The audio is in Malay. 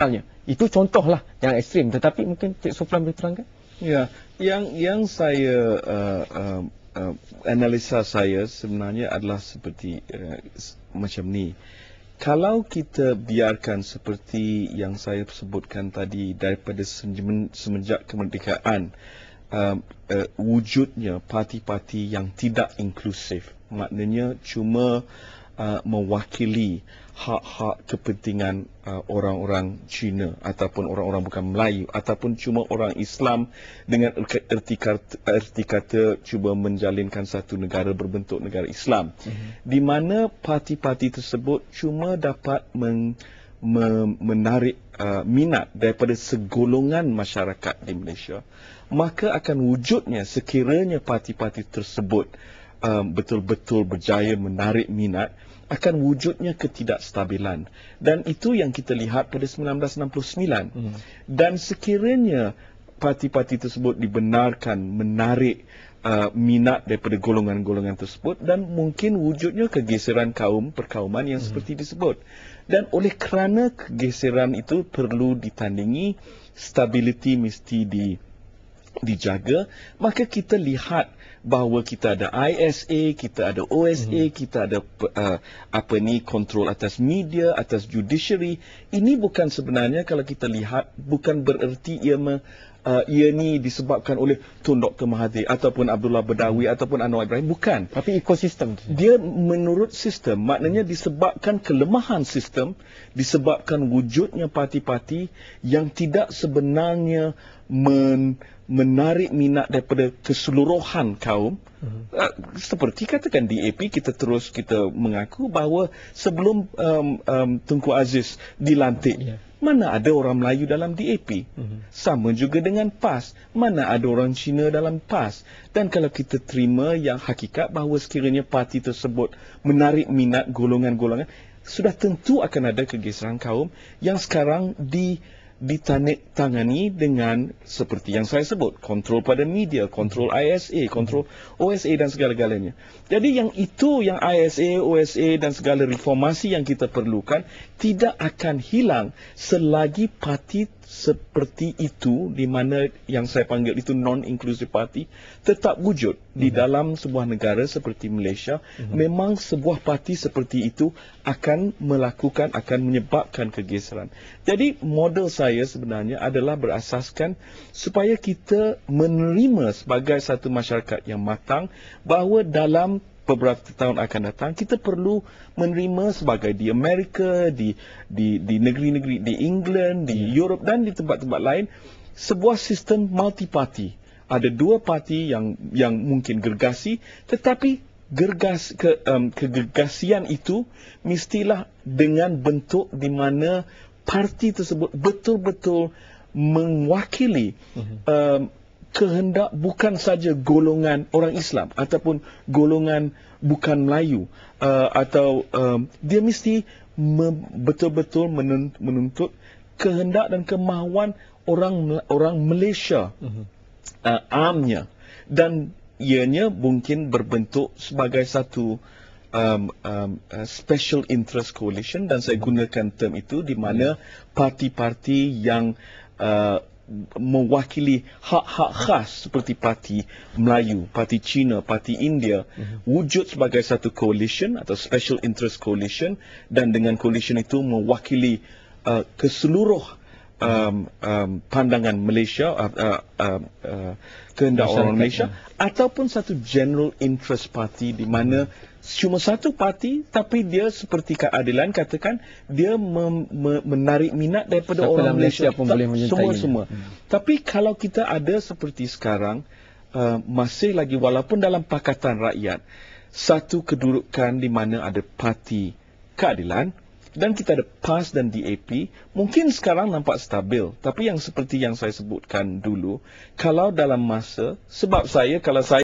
Misalnya, itu contohlah yang ekstrim. Tetapi mungkin Cik Soflan boleh terangkan? Ya, yang saya analisa saya sebenarnya adalah seperti macam ni. Kalau kita biarkan seperti yang saya sebutkan tadi daripada semenjak kemerdekaan, wujudnya parti-parti yang tidak inklusif, maknanya cuma mewakili hak-hak kepentingan orang-orang Cina ataupun orang-orang bukan Melayu ataupun cuma orang Islam dengan erti kata cuba menjalinkan satu negara berbentuk negara Islam, di mana parti-parti tersebut cuma dapat menarik minat daripada segolongan masyarakat di Malaysia, maka akan wujudnya sekiranya parti-parti tersebut betul-betul berjaya menarik minat, akan wujudnya ketidakstabilan. Dan itu yang kita lihat pada 1969. Dan sekiranya parti-parti tersebut dibenarkan menarik minat daripada golongan-golongan tersebut, dan mungkin wujudnya kegeseran perkauman yang seperti disebut. Dan oleh kerana kegeseran itu perlu ditandingi, stability mesti dijaga, maka kita lihat bahawa kita ada ISA, kita ada OSA, kita ada kontrol atas media, atas judiciary. Ini bukan sebenarnya, kalau kita lihat, bukan bererti ia ni disebabkan oleh Tun Dr. Mahathir ataupun Abdullah Badawi ataupun Anwar Ibrahim, bukan. Tapi ekosistem. Dia menurut sistem, maknanya disebabkan kelemahan sistem, disebabkan wujudnya parti-parti yang tidak sebenarnya menarik minat daripada keseluruhan kaum. Seperti katakan DAP, kita mengaku bahawa sebelum Tunku Aziz dilantik, mana ada orang Melayu dalam DAP? Sama juga dengan PAS, mana ada orang Cina dalam PAS? Dan kalau kita terima yang hakikat bahawa sekiranya parti tersebut menarik minat golongan-golongan, sudah tentu akan ada kegeseran kaum yang sekarang ditandatangani dengan seperti yang saya sebut, kontrol pada media, kontrol ISA, kontrol OSA dan segala-galanya. Jadi yang ISA, OSA dan segala reformasi yang kita perlukan tidak akan hilang selagi parti seperti itu, di mana yang saya panggil itu non-inclusive party, tetap wujud di dalam sebuah negara seperti Malaysia. Memang sebuah parti seperti itu akan menyebabkan kegeseran. Jadi model saya sebenarnya adalah berasaskan supaya kita menerima sebagai satu masyarakat yang matang bahawa dalam beberapa tahun akan datang kita perlu menerima sebagai di Amerika, di negeri-negeri di England, di Europe dan di tempat-tempat lain, sebuah sistem multi-party. Ada dua parti yang mungkin gergasi, tetapi kegegasian itu mestilah dengan bentuk di mana parti tersebut betul-betul mewakili kehendak bukan saja golongan orang Islam ataupun golongan bukan Melayu, atau dia mesti betul-betul menuntut kehendak dan kemahuan orang Malaysia amnya, dan ianya mungkin berbentuk sebagai satu special interest coalition, dan saya gunakan term itu di mana parti-parti yang mewakili hak-hak khas seperti parti Melayu, parti Cina, parti India wujud sebagai satu coalition atau special interest coalition, dan dengan coalition itu mewakili keseluruh pandangan Malaysia, kehendak orang Malaysia, ataupun satu general interest party di mana cuma satu parti tapi dia seperti keadilan, katakan dia menarik minat daripada orang Malaysia pun boleh menyertai semua. Tapi kalau kita ada seperti sekarang, masih lagi walaupun dalam Pakatan Rakyat satu kedudukan di mana ada parti keadilan dan kita ada PAS dan DAP, mungkin sekarang nampak stabil, tapi yang seperti yang saya sebutkan dulu, kalau dalam masa, sebab kalau saya